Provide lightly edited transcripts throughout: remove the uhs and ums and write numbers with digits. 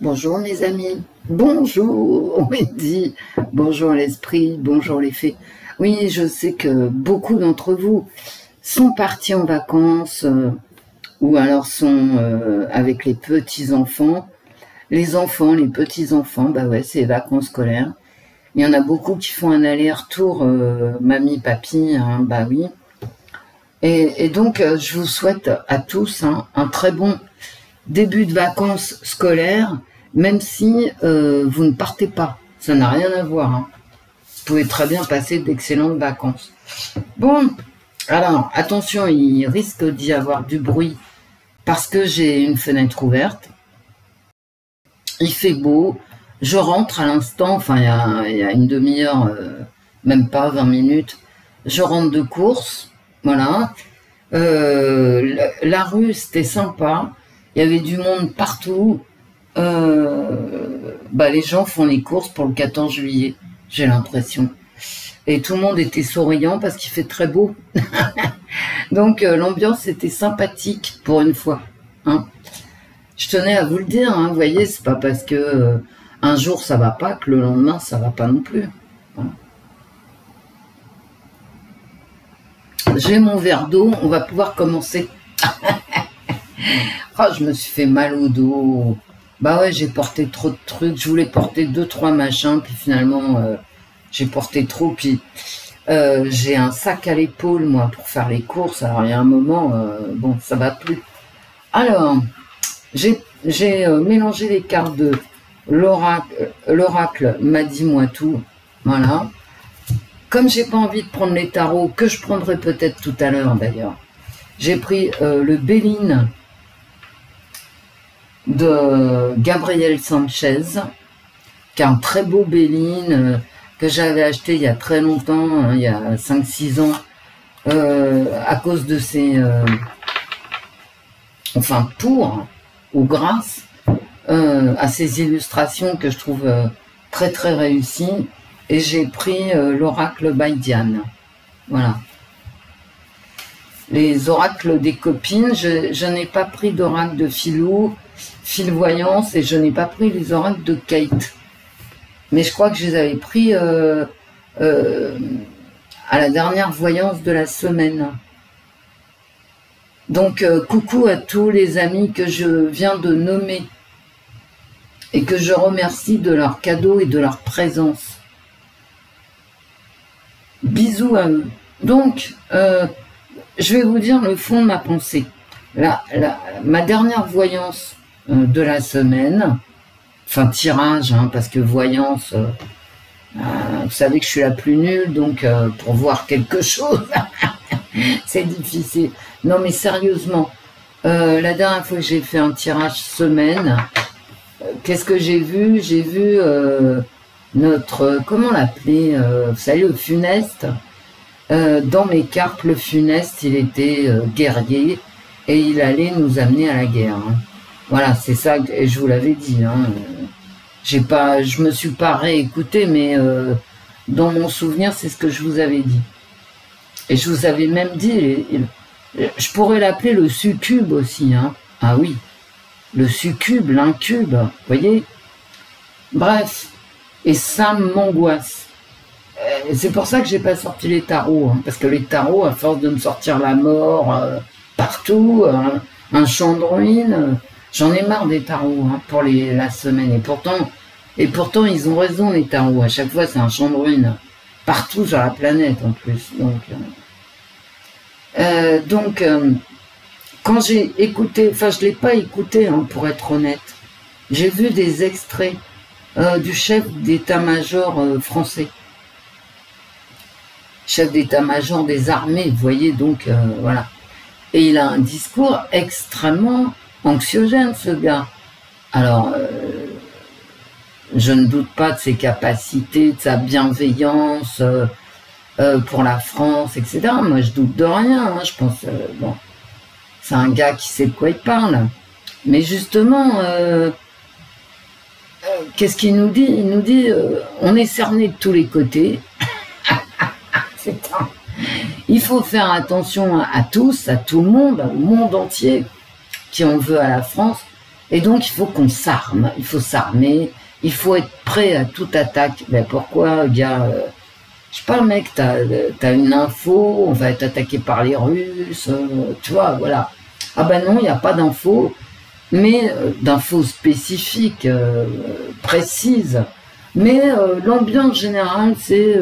Bonjour mes amis, bonjour Wendy, bonjour l'esprit, bonjour les fées. Oui, je sais que beaucoup d'entre vous sont partis en vacances ou alors sont avec les petits-enfants. Les petits-enfants, bah ouais, c'est les vacances scolaires. Il y en a beaucoup qui font un aller-retour, mamie, papy, hein, bah oui. Et donc, je vous souhaite à tous un très bon début de vacances scolaires, même si vous ne partez pas. Ça n'a rien à voir. Hein. Vous pouvez très bien passer d'excellentes vacances. Bon, alors, attention, il risque d'y avoir du bruit parce que j'ai une fenêtre ouverte. Il fait beau. Je rentre à l'instant, enfin, il y a une demi-heure, même pas 20 minutes. Je rentre de course, voilà. La rue, c'était sympa. Il y avait du monde partout. Les gens font les courses pour le 14 juillet, j'ai l'impression. Et tout le monde était souriant parce qu'il fait très beau. Donc l'ambiance était sympathique pour une fois. Hein. Je tenais à vous le dire, hein, vous voyez, c'est pas parce que un jour ça va pas que le lendemain ça va pas non plus. Voilà. J'ai mon verre d'eau, on va pouvoir commencer. Oh, je me suis fait mal au dos. Bah ouais, j'ai porté trop de trucs. Je voulais porter 2-3 machins, puis finalement, j'ai porté trop. Puis j'ai un sac à l'épaule, moi, pour faire les courses. Alors, il y a un moment, bon, ça va plus. Alors, j'ai mélangé les cartes de l'oracle m'a dit moi tout. Voilà. Comme j'ai pas envie de prendre les tarots, que je prendrai peut-être tout à l'heure d'ailleurs, j'ai pris le Béline de Gabriel Sanchez, qui est un très beau Béline que j'avais acheté il y a très longtemps, hein, il y a 5-6 ans, à cause de ses... ou grâce à ses illustrations que je trouve très très réussies. Et j'ai pris l'oracle by Diane. Voilà. Les oracles des copines, je n'ai pas pris d'oracle de Philou, Philvoyance, et je n'ai pas pris les oracles de Kate. Mais je crois que je les avais pris à la dernière voyance de la semaine. Donc, coucou à tous les amis que je viens de nommer et que je remercie de leurs cadeaux et de leur présence. Bisous à eux. Donc, je vais vous dire le fond de ma pensée. Ma dernière voyance de la semaine, enfin tirage, hein, parce que voyance, vous savez que je suis la plus nulle, donc pour voir quelque chose, c'est difficile. Non mais sérieusement, la dernière fois que j'ai fait un tirage semaine, qu'est-ce que j'ai vu? J'ai vu notre, comment l'appeler, vous savez, le funeste. Dans mes cartes, le funeste, il était guerrier et il allait nous amener à la guerre. Hein. Voilà, c'est ça, et je vous l'avais dit. Hein. Je me suis pas réécouté, mais dans mon souvenir, c'est ce que je vous avais dit. Et je vous avais même dit, je pourrais l'appeler le succube aussi. Hein. Ah oui, le succube, l'incube, vous voyez. Bref. Et ça m'angoisse. C'est pour ça que j'ai pas sorti les tarots, hein, parce que les tarots, à force de me sortir la mort partout, un champ de ruines, j'en ai marre des tarots hein, pour la semaine. Et pourtant, ils ont raison les tarots. À chaque fois, c'est un champ de ruines partout sur la planète en plus. Donc, quand j'ai écouté, enfin, je l'ai pas écouté hein, pour être honnête. J'ai vu des extraits. Du chef d'état-major français. Chef d'état-major des armées, vous voyez, donc, voilà. Et il a un discours extrêmement anxiogène, ce gars. Alors, je ne doute pas de ses capacités, de sa bienveillance pour la France, etc. Moi, je doute de rien, hein. Je pense, bon, c'est un gars qui sait de quoi il parle. Mais justement... qu'est-ce qu'il nous dit? Il nous dit on est cerné de tous les côtés. Putain. Il faut faire attention à tous, à tout le monde, au monde entier qui en veut à la France. Et donc, il faut qu'on s'arme, il faut s'armer, il faut être prêt à toute attaque. Ben pourquoi, gars, je sais pas, mec, t'as une info, on va être attaqué par les Russes, tu vois, voilà. Ah ben non, il n'y a pas d'info, mais d'infos spécifiques, précises. Mais l'ambiance générale, c'est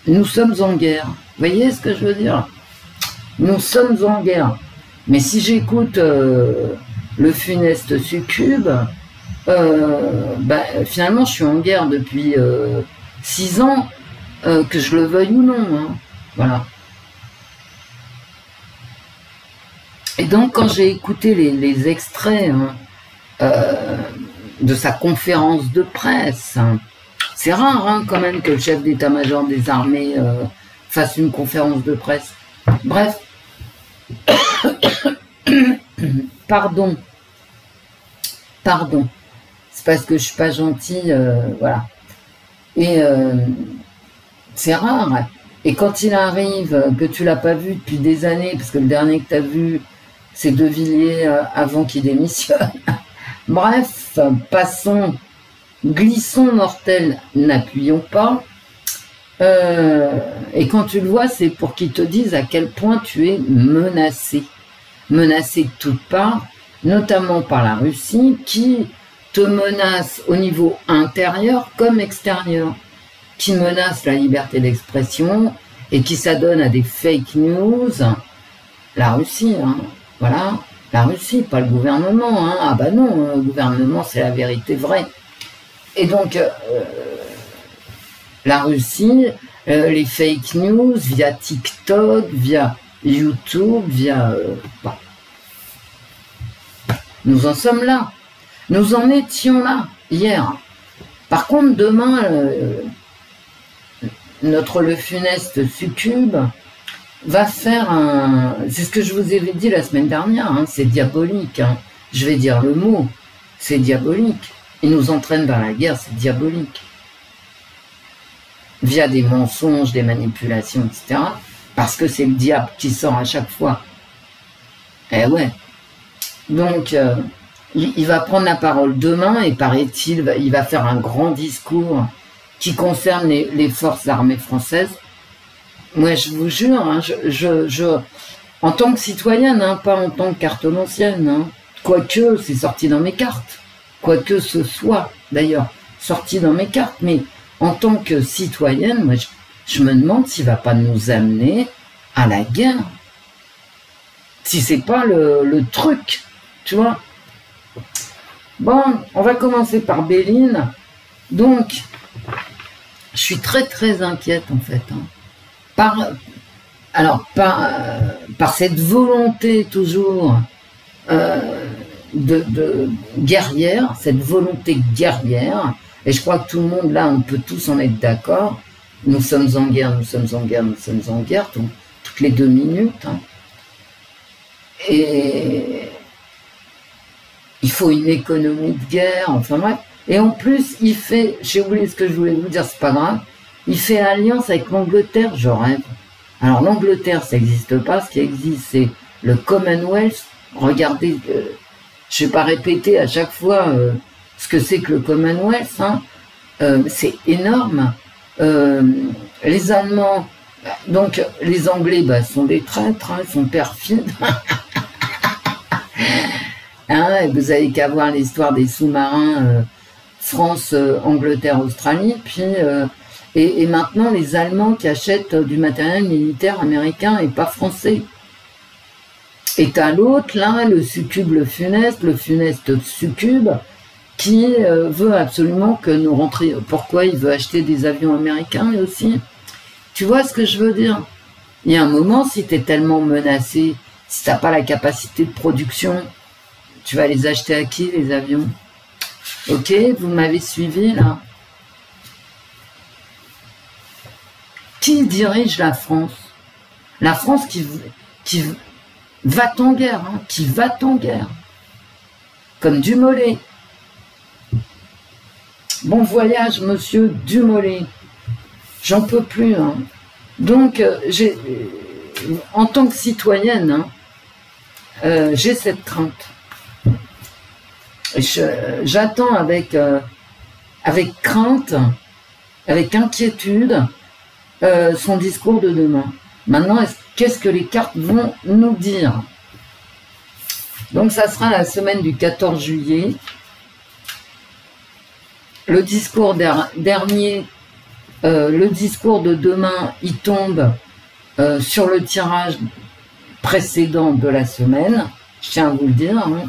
nous sommes en guerre. Vous voyez ce que je veux dire? Nous sommes en guerre. Mais si j'écoute le funeste succube, bah, finalement, je suis en guerre depuis 6 ans, que je le veuille ou non. Hein. Voilà. Et donc, quand j'ai écouté les extraits de sa conférence de presse, hein, c'est rare hein, quand même que le chef d'état-major des armées fasse une conférence de presse. Bref. Pardon. Pardon. C'est parce que je suis pas gentille, voilà. Et c'est rare. Et quand il arrive, que tu l'as pas vu depuis des années, parce que le dernier que tu as vu, c'est De Villiers avant qu'il démissionne. Bref, passons, glissons mortel, n'appuyons pas. Et quand tu le vois, c'est pour qu'il te dise à quel point tu es menacé. Menacé de toutes parts, notamment par la Russie, qui te menace au niveau intérieur comme extérieur, qui menace la liberté d'expression et qui s'adonne à des fake news. La Russie, hein, voilà, la Russie, pas le gouvernement. Hein. Ah bah non, le gouvernement, c'est la vérité vraie. Et donc, la Russie, les fake news via TikTok, via YouTube, via... bon. Nous en sommes là. Nous en étions là, hier. Par contre, demain, notre Le Funeste succube va faire un... C'est ce que je vous avais dit la semaine dernière, hein, c'est diabolique. Hein. Je vais dire le mot, c'est diabolique. Il nous entraîne vers la guerre, c'est diabolique. Via des mensonges, des manipulations, etc. Parce que c'est le diable qui sort à chaque fois. Eh ouais. Donc, il va prendre la parole demain et paraît-il, il va faire un grand discours qui concerne les forces armées françaises. Moi, je vous jure, hein, en tant que citoyenne, hein, pas en tant que cartomancienne, hein, quoique c'est sorti dans mes cartes, quoique ce soit d'ailleurs sorti dans mes cartes, mais en tant que citoyenne, moi, je me demande s'il ne va pas nous amener à la guerre. Si c'est pas le truc, tu vois. Bon, on va commencer par Béline. Donc, je suis très très inquiète en fait. Hein. Par cette volonté toujours de guerrière, cette volonté guerrière, et je crois que tout le monde là, on peut tous en être d'accord, nous sommes en guerre, nous sommes en guerre, nous sommes en guerre, donc, toutes les 2 minutes. Hein. Et il faut une économie de guerre, enfin bref. Et en plus, il fait, j'ai oublié ce que je voulais vous dire, c'est pas grave, il fait alliance avec l'Angleterre, je rêve. Alors l'Angleterre, ça n'existe pas, ce qui existe, c'est le Commonwealth. Regardez, je ne vais pas répéter à chaque fois ce que c'est que le Commonwealth, hein. C'est énorme. Les Allemands, donc les Anglais, bah, sont des traîtres, hein, ils sont perfides. Hein, vous avez qu'à voir l'histoire des sous-marins France, Angleterre, Australie, puis et maintenant les Allemands qui achètent du matériel militaire américain et pas français. Et t'as l'autre, là, le succube, le funeste succube, qui veut absolument que nous rentrions. Pourquoi il veut acheter des avions américains aussi? Tu vois ce que je veux dire? Il y a un moment, si tu es tellement menacé, si tu n'as pas la capacité de production, tu vas les acheter à qui, les avions? Ok, vous m'avez suivi, là? Qui dirige la France? La France qui va en guerre, hein, qui va en guerre. Comme Dumollet. Bon voyage, monsieur Dumollet. J'en peux plus. Hein. Donc, en tant que citoyenne, hein, j'ai cette crainte. J'attends avec crainte, avec inquiétude, son discours de demain. Maintenant, qu'est-ce que les cartes vont nous dire? Donc, ça sera la semaine du 14 juillet. Le discours dernier, le discours de demain, il tombe sur le tirage précédent de la semaine. Je tiens à vous le dire, hein.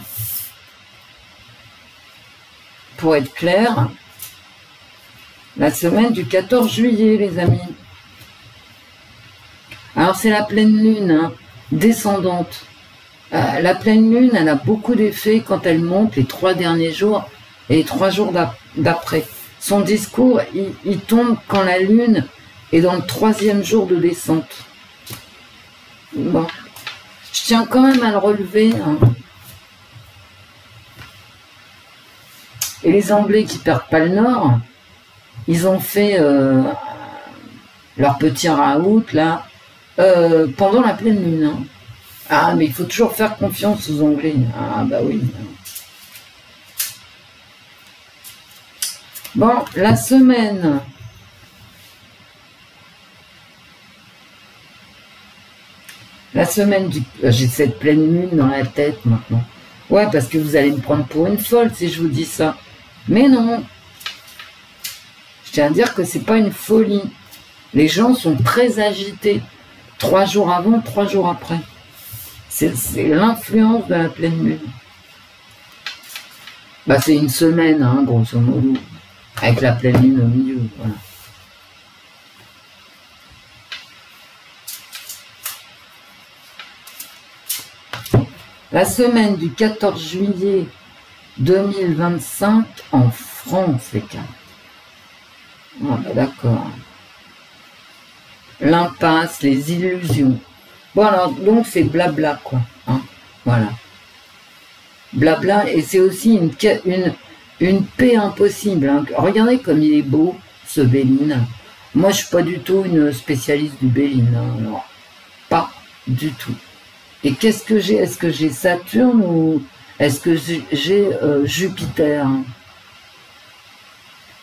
Pour être clair, la semaine du 14 juillet, les amis. Alors, c'est la pleine lune, hein, descendante. La pleine lune, elle a beaucoup d'effets quand elle monte les 3 derniers jours et les 3 jours d'après. Son discours, il tombe quand la lune est dans le 3e jour de descente. Bon. Je tiens quand même à le relever, hein. Et les Anglais qui perdent pas le Nord, ils ont fait leur petit raout, là, pendant la pleine lune, hein. Ah, mais il faut toujours faire confiance aux Anglais. Ah, bah oui. Bon, la semaine. La semaine du... J'ai cette pleine lune dans la tête maintenant. Ouais, parce que vous allez me prendre pour une folle si je vous dis ça. Mais non. Je tiens à dire que c'est pas une folie. Les gens sont très agités. 3 jours avant, 3 jours après. C'est l'influence de la pleine lune. Bah, c'est une semaine, hein, grosso modo. Avec la pleine lune au milieu, voilà. La semaine du 14 juillet 2025 en France, les gars. Ah bah d'accord. L'impasse, les illusions. Bon alors, donc c'est blabla, quoi. Hein, voilà. Blabla, et c'est aussi une paix impossible. Hein. Regardez comme il est beau, ce Béline. Moi, je suis pas du tout une spécialiste du Béline. Hein, non. Pas du tout. Et qu'est-ce que j'ai? Est-ce que j'ai Saturne ou est-ce que j'ai Jupiter?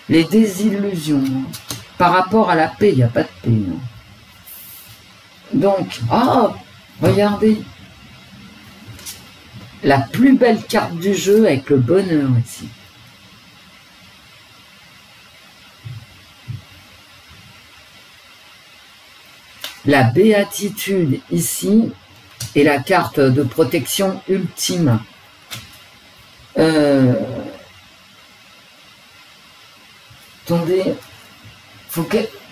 Les désillusions. Par rapport à la paix, il n'y a pas de paix. Non. Donc, regardez. La plus belle carte du jeu avec le bonheur ici. La béatitude ici. Et la carte de protection ultime. Attendez, faut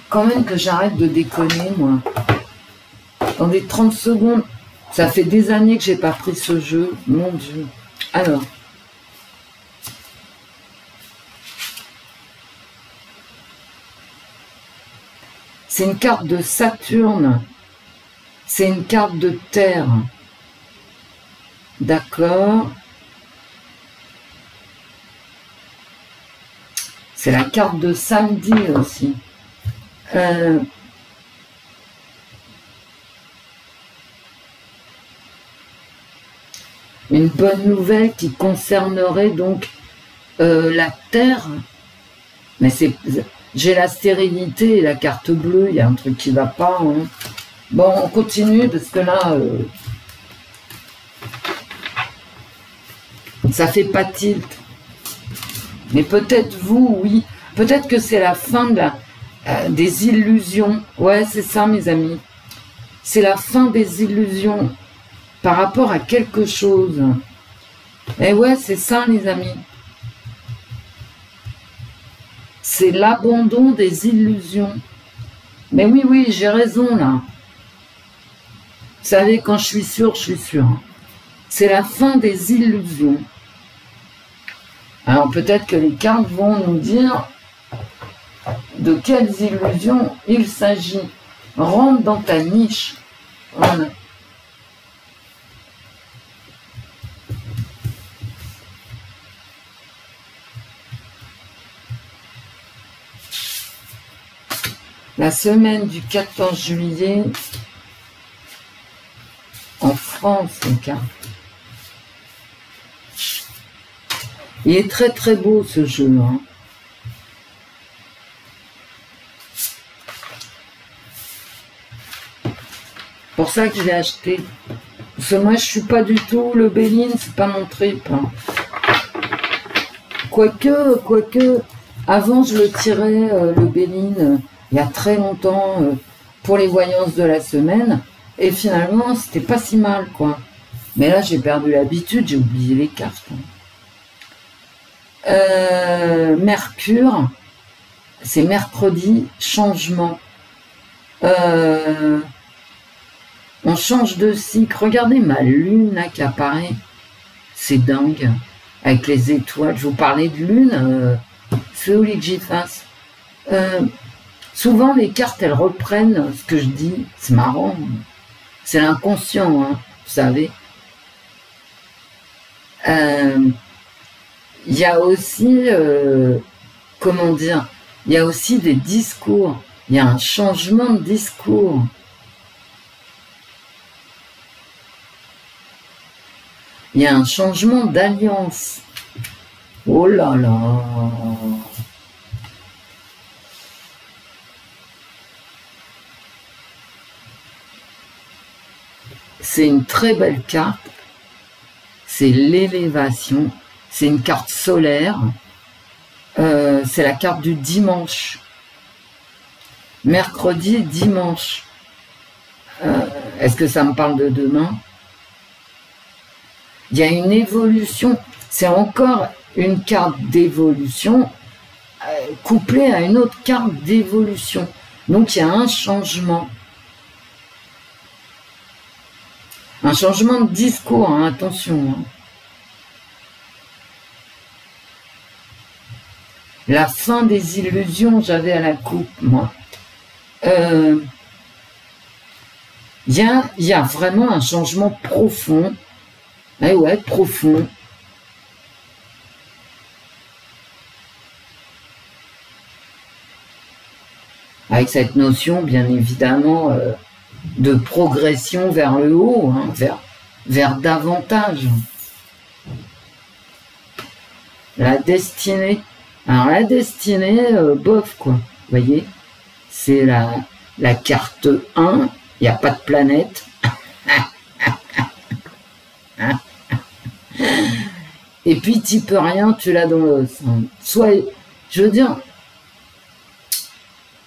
quand même que j'arrête de déconner, moi. Attendez 30 secondes. Ça fait des années que j'ai pas pris ce jeu. Mon Dieu. Alors. C'est une carte de Saturne. C'est une carte de terre. D'accord. C'est la carte de samedi aussi. Une bonne nouvelle qui concernerait donc la terre. Mais j'ai la stérilité et la carte bleue. Il y a un truc qui ne va pas. Hein. Bon, on continue parce que là, ça fait pas tilt. Mais peut-être vous, oui. Peut-être que c'est la fin de des illusions. Ouais, c'est ça, mes amis. C'est la fin des illusions par rapport à quelque chose. Et ouais, c'est ça, les amis. C'est l'abandon des illusions. Mais oui, oui, j'ai raison, là. Vous savez, quand je suis sûre, je suis sûre. C'est la fin des illusions. Alors peut-être que les cartes vont nous dire de quelles illusions il s'agit. Rentre dans ta niche. Voilà. La semaine du 14 juillet en France, les cartes. Il est très très beau ce jeu. Hein. Pour ça que je l'ai acheté. Parce que moi je suis pas du tout le Béline, c'est pas mon trip. Hein. Quoique, avant je le tirais le Béline il y a très longtemps pour les voyances de la semaine. Et finalement c'était pas si mal quoi. Mais là j'ai perdu l'habitude, j'ai oublié les cartes. Mercure, c'est mercredi, changement. On change de cycle. Regardez ma lune là qui apparaît. C'est dingue. Avec les étoiles. Je vous parlais de lune. C'est où les que j'y fasse. Souvent les cartes elles reprennent ce que je dis. C'est marrant. C'est l'inconscient, hein, vous savez. Il y a aussi, comment dire, il y a aussi des discours. Il y a un changement de discours. Il y a un changement d'alliance. Oh là là. C'est une très belle carte. C'est l'élévation. C'est une carte solaire. C'est la carte du dimanche. Mercredi et dimanche. Est-ce que ça me parle de demain? Il y a une évolution. C'est encore une carte d'évolution couplée à une autre carte d'évolution. Donc il y a un changement. Un changement de discours, hein, attention. Hein. La fin des illusions, j'avais à la coupe, moi. Il y a vraiment un changement profond. Eh ouais, profond. Avec cette notion, bien évidemment, de progression vers le haut, hein, vers davantage. La destinée. Alors la destinée, bof quoi, vous voyez, c'est la carte 1, il n'y a pas de planète. Et puis tu peux rien, tu l'as dans l'os. Soit, je veux dire,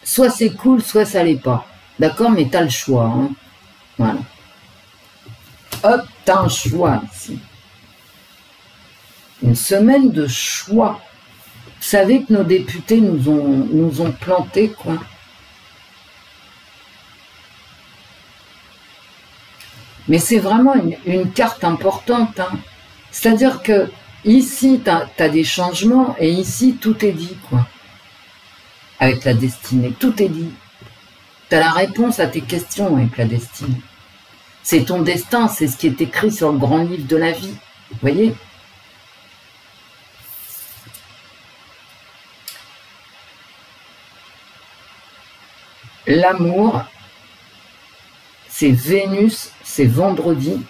soit c'est cool, soit ça l'est pas. D'accord, mais t'as le choix. Hein. Voilà. Hop, t'as un choix ici. Une semaine de choix. Vous savez que nos députés nous ont plantés, quoi. Mais c'est vraiment une carte importante. Hein. C'est-à-dire que ici, t'as des changements et ici, tout est dit, quoi. Avec la destinée, tout est dit. T'as la réponse à tes questions avec la destinée. C'est ton destin, c'est ce qui est écrit sur le grand livre de la vie. Vous voyez ? L'amour, c'est Vénus, c'est vendredi.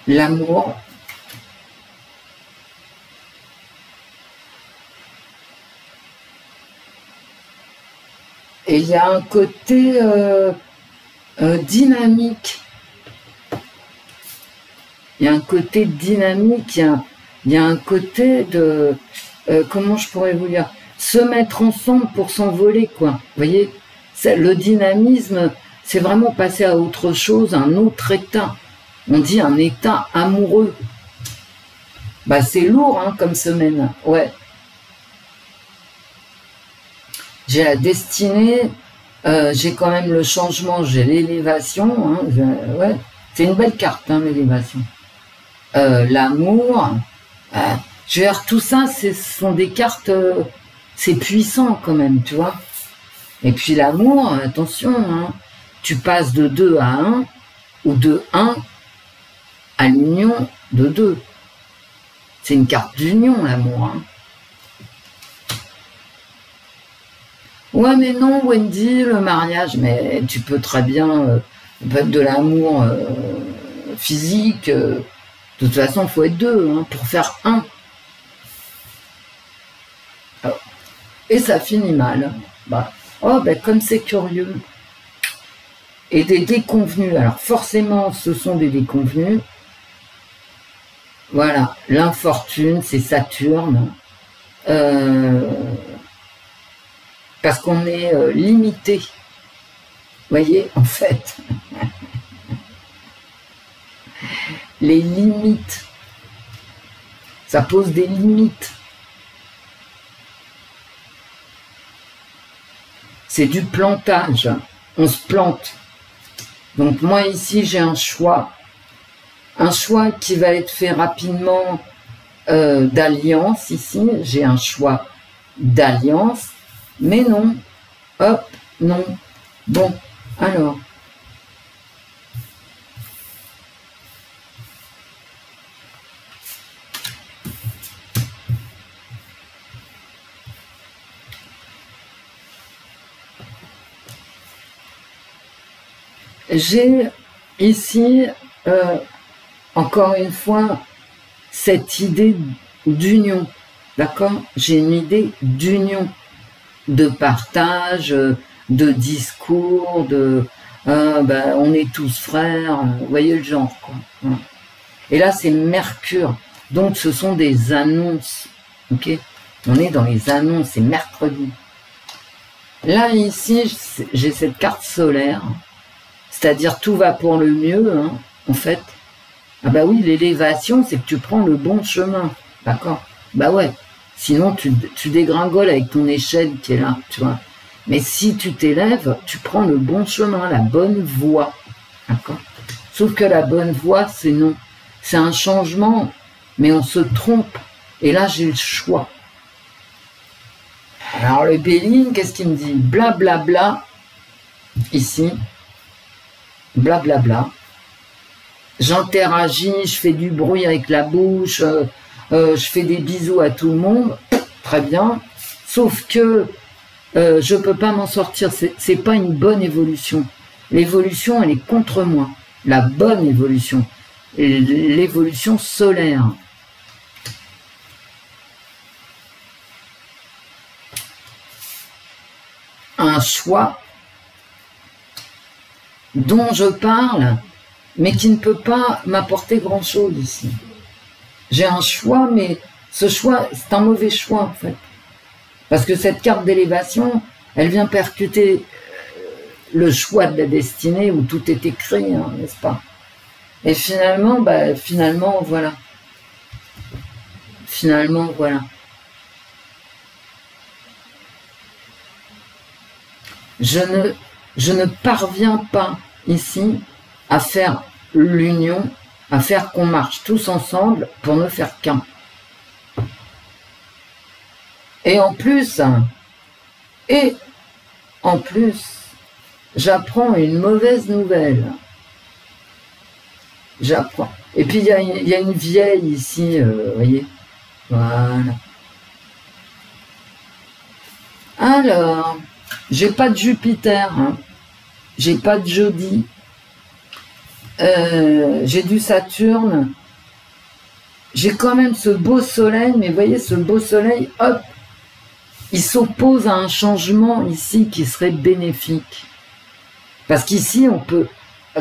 L'amour, et il y a un côté dynamique. Il y a un côté dynamique, il y a un côté de... comment je pourrais vous dire? Se mettre ensemble pour s'envoler, quoi. Vous voyez? Le dynamisme, c'est vraiment passer à autre chose, un autre état. On dit un état amoureux. Bah c'est lourd, hein, comme semaine. Ouais. J'ai la destinée, j'ai quand même le changement, j'ai l'élévation. Hein, ouais. C'est une belle carte, hein, l'élévation. L'amour. Je veux dire, tout ça, ce sont des cartes, c'est puissant quand même, tu vois. Et puis l'amour, attention, hein, tu passes de 2 à 1 ou de 1 à l'union de 2. C'est une carte d'union, l'amour. Hein. Ouais, mais non, Wendy, le mariage, mais tu peux très bien être de l'amour physique. De toute façon, il faut être deux hein, pour faire un. Alors, et ça finit mal. Bah, oh, ben comme c'est curieux. Et des déconvenus. Alors forcément, ce sont des déconvenus. Voilà, l'infortune, c'est Saturne. Parce qu'on est limité. Vous voyez, en fait. Les limites. Ça pose des limites. C'est du plantage. On se plante. Donc moi ici, j'ai un choix. Un choix qui va être fait rapidement d'alliance ici. J'ai un choix d'alliance. Mais non. Hop, non. Bon, alors. J'ai ici, encore une fois, cette idée d'union, d'accord? J'ai une idée d'union, de partage, de discours, de ben, on est tous frères, vous voyez le genre, quoi. Et là, c'est Mercure, donc ce sont des annonces, ok? On est dans les annonces, c'est mercredi. Là, ici, j'ai cette carte solaire. C'est-à-dire tout va pour le mieux, hein, en fait. Ah bah oui, l'élévation, c'est que tu prends le bon chemin, d'accord? Bah ouais, sinon tu dégringoles avec ton échelle qui est là, tu vois. Mais si tu t'élèves, tu prends le bon chemin, la bonne voie, d'accord? Sauf que la bonne voie, c'est non. C'est un changement, mais on se trompe. Et là, j'ai le choix. Alors le Béline, qu'est-ce qu'il me dit? Blablabla, bla, bla, ici. Blablabla. Bla, bla. J'interagis, je fais du bruit avec la bouche, je fais des bisous à tout le monde, très bien. Sauf que je peux pas m'en sortir, c'est pas une bonne évolution. L'évolution, elle est contre moi. La bonne évolution, l'évolution solaire. Un choix dont je parle, mais qui ne peut pas m'apporter grand-chose ici. J'ai un choix, mais ce choix, c'est un mauvais choix, en fait. Parce que cette carte d'élévation, elle vient percuter le choix de la destinée où tout est écrit, hein, n'est-ce pas? Et finalement, bah, finalement, voilà. Finalement, voilà. Je ne parviens pas ici à faire l'union, à faire qu'on marche tous ensemble pour ne faire qu'un. Et en plus, j'apprends une mauvaise nouvelle. J'apprends. Et puis il y a une vieille ici, vous voyez. Voilà. Alors, j'ai pas de Jupiter, hein. J'ai pas de jeudi. J'ai du Saturne. J'ai quand même ce beau soleil, mais vous voyez, ce beau soleil, hop, il s'oppose à un changement ici qui serait bénéfique. Parce qu'ici, on peut,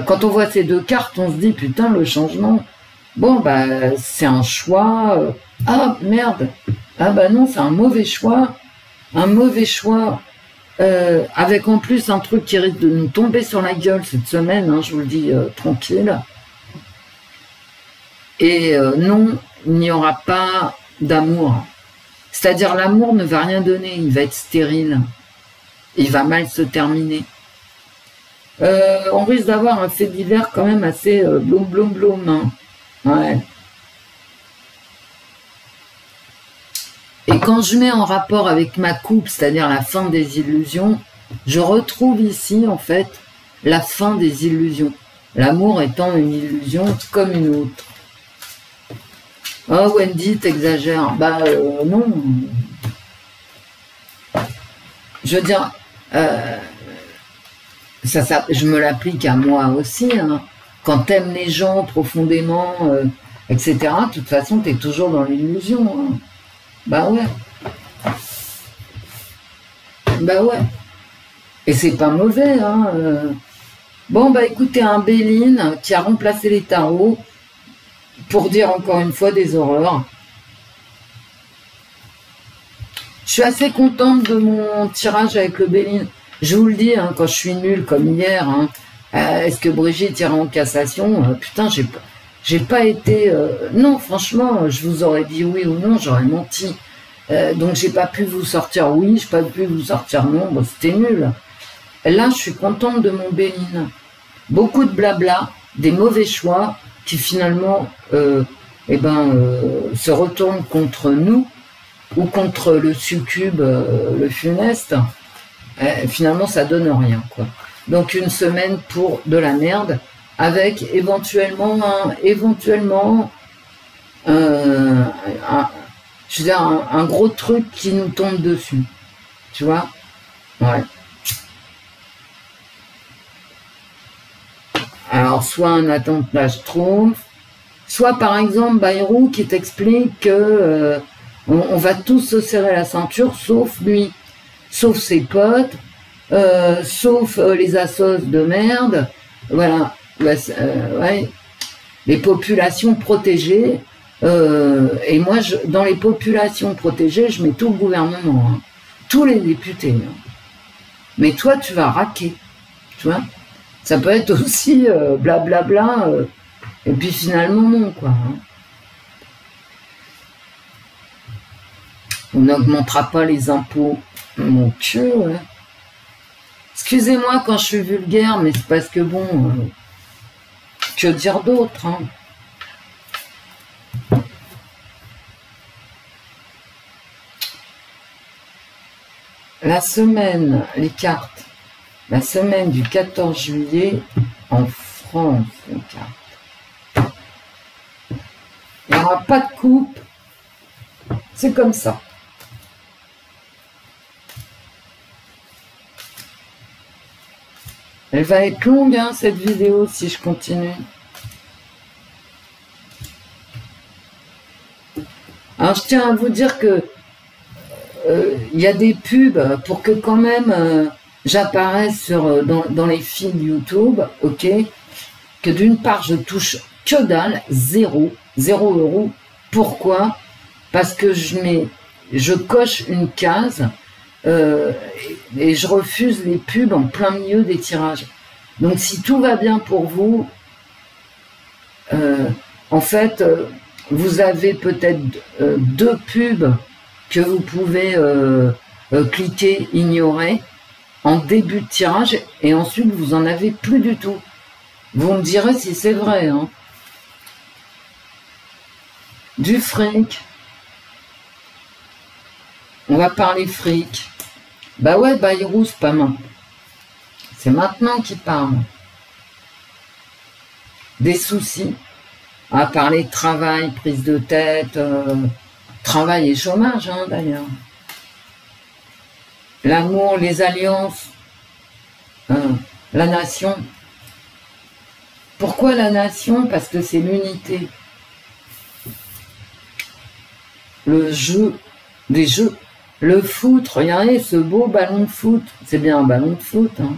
quand on voit ces deux cartes, on se dit, putain, le changement, bon, bah, c'est un choix. Ah, merde. Ah, bah non, c'est un mauvais choix. Un mauvais choix. Avec en plus un truc qui risque de nous tomber sur la gueule cette semaine, hein, je vous le dis tranquille. Et non, il n'y aura pas d'amour. C'est-à-dire l'amour ne va rien donner, il va être stérile. Il va mal se terminer. On risque d'avoir un fait divers quand même assez bloum bloum bloum. Hein. Ouais. Et quand je mets en rapport avec ma coupe, c'est-à-dire la fin des illusions, je retrouve ici, en fait, la fin des illusions. L'amour étant une illusion comme une autre. Oh, Wendy, t'exagères. Bah, non. Je veux dire, je me l'applique à moi aussi. Hein. Quand t'aimes les gens profondément, etc., de toute façon, t'es toujours dans l'illusion. Hein. Bah ouais. Bah ouais. Et c'est pas mauvais. Hein. Bon, bah écoutez, un Béline qui a remplacé les tarots pour dire encore une fois des horreurs. Je suis assez contente de mon tirage avec le Béline. Je vous le dis, hein, quand je suis nulle comme hier, hein, est-ce que Brigitte ira en cassation? Putain, j'ai pas été... non, franchement, je vous aurais dit oui ou non, j'aurais menti. Donc j'ai pas pu vous sortir oui, j'ai pas pu vous sortir non, bon, c'était nul. Là, je suis contente de mon Béline. Beaucoup de blabla, des mauvais choix qui finalement se retournent contre nous ou contre le succube, le funeste. Finalement, ça donne rien, quoi. Donc une semaine pour de la merde, avec éventuellement je veux dire, un gros truc qui nous tombe dessus. Tu vois? Ouais. Alors, soit un attentat Schtroumpf, soit par exemple Bayrou qui t'explique que on va tous se serrer la ceinture, sauf lui, sauf ses potes, sauf les assos de merde, voilà, ouais. Les populations protégées, et moi, dans les populations protégées, je mets tout le gouvernement, hein, tous les députés. Hein. Mais toi, tu vas raquer, tu vois. Ça peut être aussi blablabla, et puis finalement non, quoi. Hein. On n'augmentera pas les impôts. Mon Dieu, ouais. Excusez-moi quand je suis vulgaire, mais c'est parce que bon, que dire d'autre, hein. La semaine, les cartes. La semaine du 14 juillet, en France, les cartes. Il n'y aura pas de coupe. C'est comme ça. Elle va être longue, hein, cette vidéo, si je continue. Alors, je tiens à vous dire que il y a des pubs pour que quand même j'apparaisse dans les fils YouTube, ok, que d'une part je touche que dalle, 0 €. Pourquoi? Parce que je coche une case et je refuse les pubs en plein milieu des tirages. Donc si tout va bien pour vous, en fait, vous avez peut-être 2 pubs que vous pouvez cliquer, ignorer en début de tirage, et ensuite vous en avez plus du tout. Vous me direz si c'est vrai. Hein. Du fric. On va parler fric. Bah ouais, Bayrou, c'est pas mal. C'est maintenant qu'il parle. Des soucis. On va parler de travail, prise de tête, travail et chômage, hein, d'ailleurs. L'amour, les alliances, la nation. Pourquoi la nation? Parce que c'est l'unité. Le jeu, des jeux. Le foot, regardez ce beau ballon de foot. C'est bien un ballon de foot. Hein.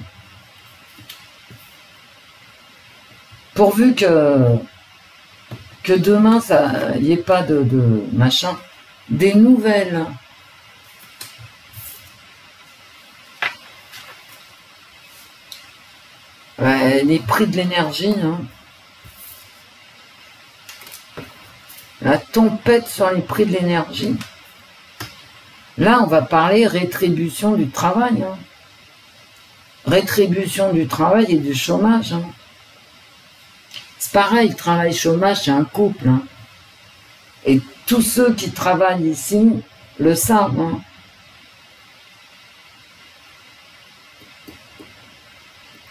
Pourvu que demain, il n'y ait pas de machin. Des nouvelles. Ouais, les prix de l'énergie. Hein. La tempête sur les prix de l'énergie. Là, on va parler rétribution du travail. Hein. Rétribution du travail et du chômage. Hein. C'est pareil, travail-chômage, c'est un couple. Hein. Et tous ceux qui travaillent ici le savent. Hein.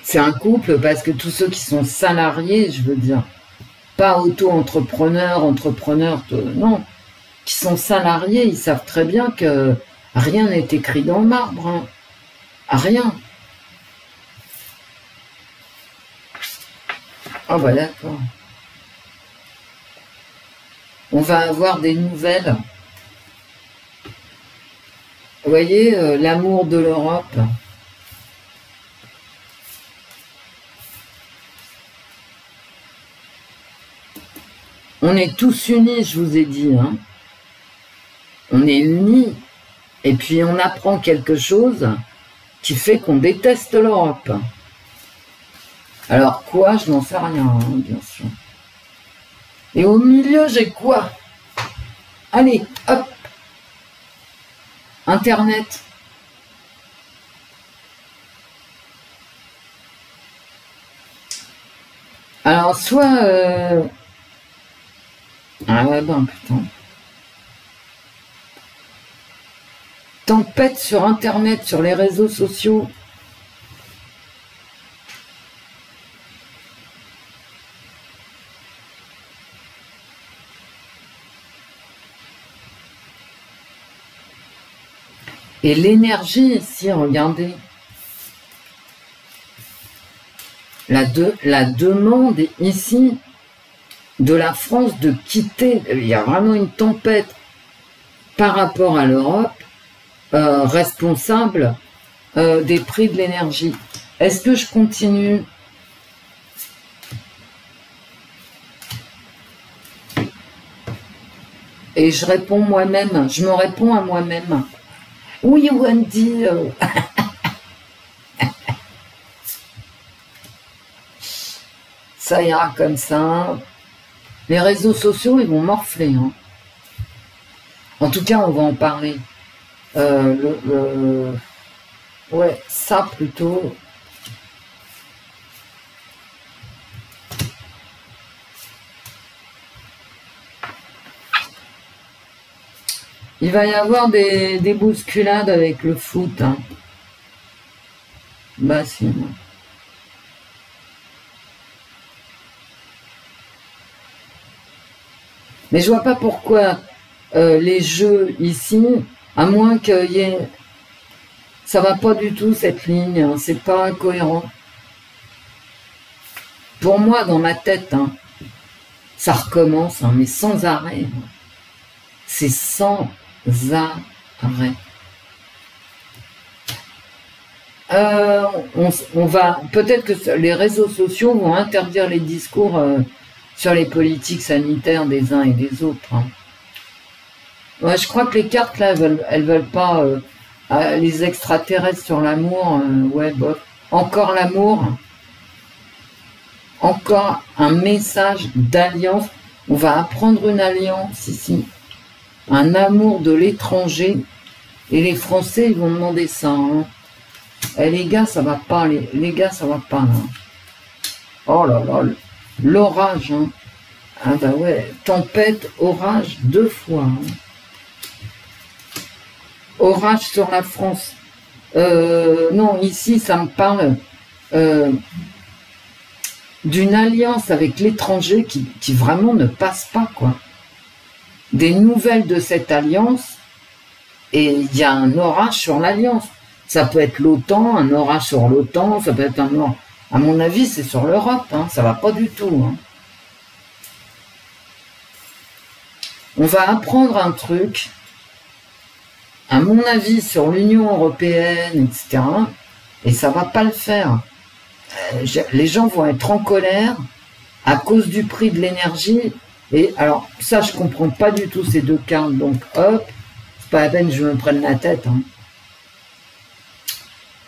C'est un couple parce que tous ceux qui sont salariés, je veux dire, pas auto-entrepreneurs, non, qui sont salariés, ils savent très bien que rien n'est écrit dans le marbre, hein. Rien. Ah bah d'accord. On va avoir des nouvelles. Vous voyez, l'amour de l'Europe. On est tous unis, je vous ai dit, hein. On est unis. Et puis on apprend quelque chose qui fait qu'on déteste l'Europe. Alors quoi, je n'en sais rien, hein, bien sûr. Et au milieu, j'ai quoi? Allez, hop. Internet. Alors, soit... Ah ouais, ben putain. Tempête sur Internet, sur les réseaux sociaux. Et l'énergie ici, regardez. La demande ici de la France de quitter. Il y a vraiment une tempête par rapport à l'Europe, responsable des prix de l'énergie. Est-ce que je continue? Et je réponds moi-même, je me réponds à moi-même. Oui, Wendy. Ça ira comme ça. Les réseaux sociaux, ils vont morfler, hein. En tout cas, on va en parler. Ouais, ça plutôt. Il va y avoir des bousculades avec le foot, hein. Bah si. Mais je vois pas pourquoi les jeux ici, à moins qu'il y ait... Ça va pas du tout cette ligne, hein, c'est pas cohérent. Pour moi, dans ma tête, hein, ça recommence, hein, mais sans arrêt. C'est sans arrêt. On va... Peut-être que les réseaux sociaux vont interdire les discours sur les politiques sanitaires des uns et des autres, hein. Ouais, je crois que les cartes, là, elles veulent pas... les extraterrestres sur l'amour, ouais, bof. Encore l'amour. Encore un message d'alliance. On va apprendre une alliance ici. Un amour de l'étranger. Et les Français, ils vont demander ça, hein. Eh, les gars, ça va pas. Les gars, ça va pas, là. Oh là là, l'orage, hein. Ah bah ouais, tempête, orage, 2 fois, hein. Orage sur la France. Non, ici, ça me parle d'une alliance avec l'étranger qui vraiment ne passe pas, quoi. Des nouvelles de cette alliance, et il y a un orage sur l'alliance. Ça peut être l'OTAN, un orage sur l'OTAN, ça peut être un orage... À mon avis, c'est sur l'Europe, hein, ça va pas du tout, hein. On va apprendre un truc, à mon avis, sur l'Union européenne, etc. Et ça va pas le faire. Les gens vont être en colère à cause du prix de l'énergie. Et alors, ça, je comprends pas du tout ces 2 cartes. Donc, hop, c'est pas la peine que je me prenne la tête, hein.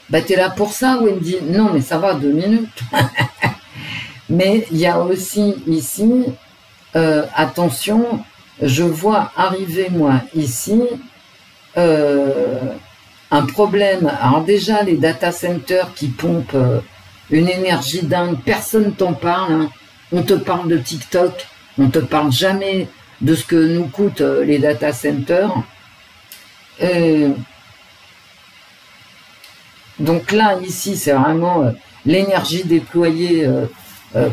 Bah, t'es là pour ça, Wendy? Non, mais ça va, 2 minutes. Mais il y a aussi ici, attention, je vois arriver, moi, ici, un problème. Alors déjà, les data centers qui pompent une énergie dingue, personne t'en parle, hein. On te parle de TikTok, on te parle jamais de ce que nous coûtent les data centers. Donc là, ici, c'est vraiment l'énergie déployée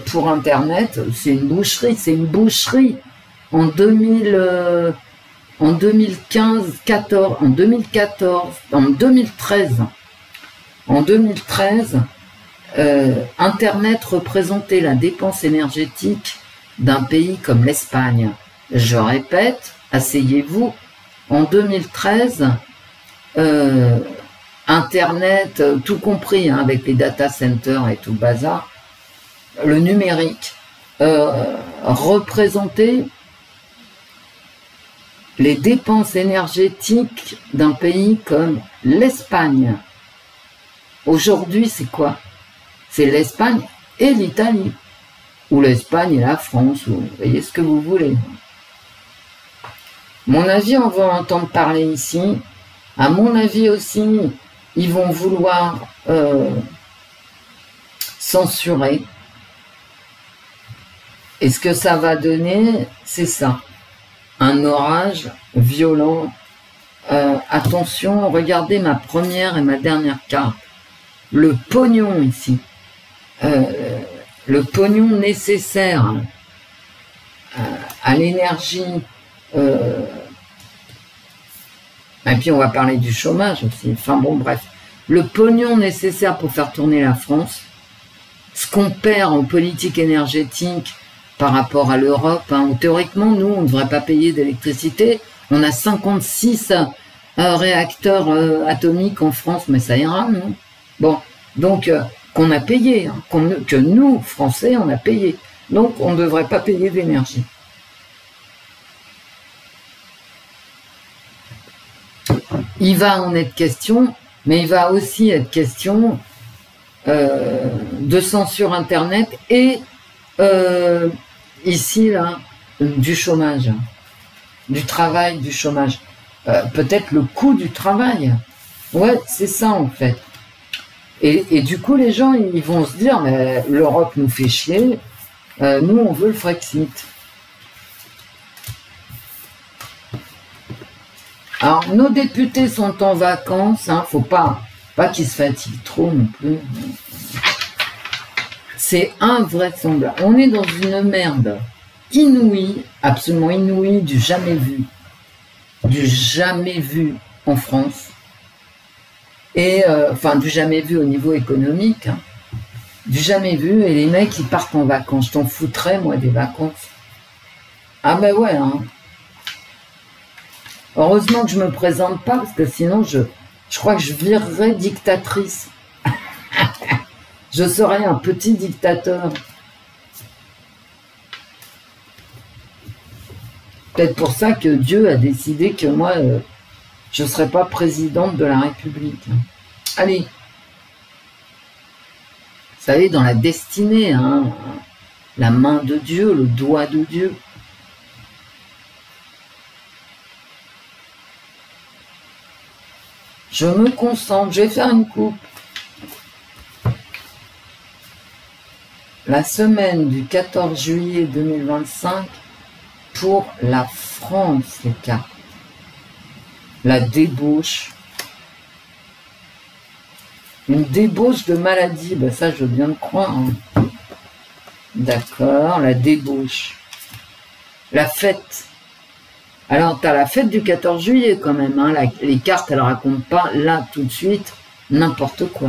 pour Internet, c'est une boucherie, c'est une boucherie. En 2013, Internet représentait la dépense énergétique d'un pays comme l'Espagne. Je répète, asseyez-vous, en 2013, Internet, tout compris, hein, avec les data centers et tout le bazar, le numérique, représentait les dépenses énergétiques d'un pays comme l'Espagne. Aujourd'hui, c'est quoi? C'est l'Espagne et l'Italie, ou l'Espagne et la France, ou vous voyez ce que vous voulez. Mon avis, on va entendre parler ici. À mon avis aussi, ils vont vouloir censurer. Et ce que ça va donner, c'est ça. Un orage violent. Attention, regardez ma première et ma dernière carte. Le pognon ici. Le pognon nécessaire à l'énergie. Et puis on va parler du chômage aussi. Enfin bon, bref. Le pognon nécessaire pour faire tourner la France. Ce qu'on perd en politique énergétique par rapport à l'Europe. Hein. Théoriquement, nous, on ne devrait pas payer d'électricité. On a 56 réacteurs atomiques en France, mais ça ira, non? Bon, donc, qu'on a payé, hein, que nous, Français, on a payé. Donc, on ne devrait pas payer d'énergie. Il va en être question, mais il va aussi être question de censure Internet et ici, là, du chômage, du travail, du chômage. Peut-être le coût du travail. Ouais, c'est ça en fait. Et du coup, les gens, ils vont se dire, mais l'Europe nous fait chier, nous, on veut le Frexit. Alors, nos députés sont en vacances, hein, faut pas qu'ils se fatiguent trop non plus. C'est invraisemblable. On est dans une merde inouïe, absolument inouïe, du jamais vu en France. Et, enfin, du jamais vu au niveau économique, hein. Du jamais vu, et les mecs, ils partent en vacances. Je t'en foutrais, moi, des vacances. Ah ben ouais, hein. Heureusement que je me présente pas, parce que sinon, je crois que je virerais dictatrice. Je serais un petit dictateur. Peut-être pour ça que Dieu a décidé que moi, je ne serais pas présidente de la République. Allez. Vous savez, dans la destinée, hein, la main de Dieu, le doigt de Dieu. Je me concentre, je vais faire une coupe. La semaine du 14 juillet 2025 pour la France, les gars. La débauche. Une débauche de maladie, ben ça je veux bien le croire. Hein. D'accord, la débauche. La fête. Alors, tu as la fête du 14 juillet quand même. Hein. Les cartes, elles ne racontent pas là, tout de suite, n'importe quoi.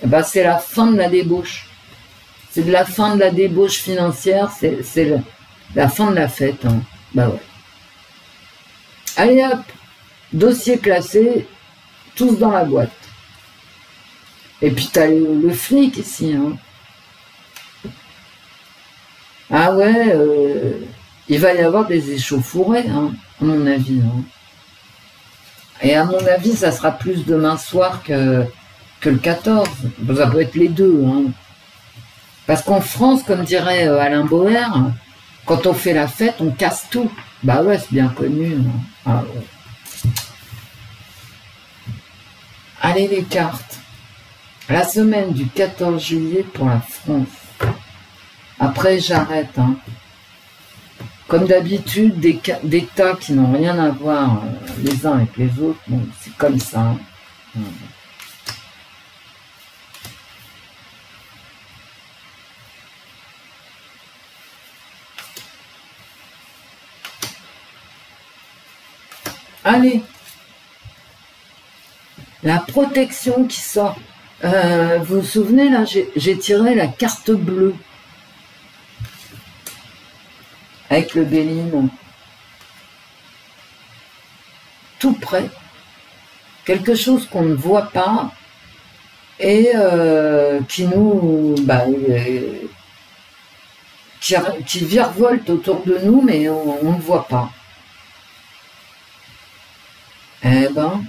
Et ben, c'est la fin de la débauche. C'est de la fin de la débauche financière. C'est la fin de la fête. Hein. Bah ouais. Allez hop, dossier classé, tous dans la boîte. Et puis, tu as le flic ici. Hein. Ah ouais, il va y avoir des échauffourées, hein, à mon avis. Hein. Et à mon avis, ça sera plus demain soir que le 14. Ça peut être les deux. Hein. Parce qu'en France, comme dirait Alain Boer, quand on fait la fête, on casse tout. Bah ouais, c'est bien connu. Hein. Ah ouais. Allez les cartes. La semaine du 14 juillet pour la France. Après, j'arrête. Hein. Comme d'habitude, des tas qui n'ont rien à voir les uns avec les autres, bon, c'est comme ça. Hein. Allez, la protection qui sort. Vous vous souvenez, là, j'ai tiré la carte bleue. Avec le Béline. Tout près. Quelque chose qu'on ne voit pas et qui nous... qui virevolte autour de nous, mais on ne voit pas. Eh ben,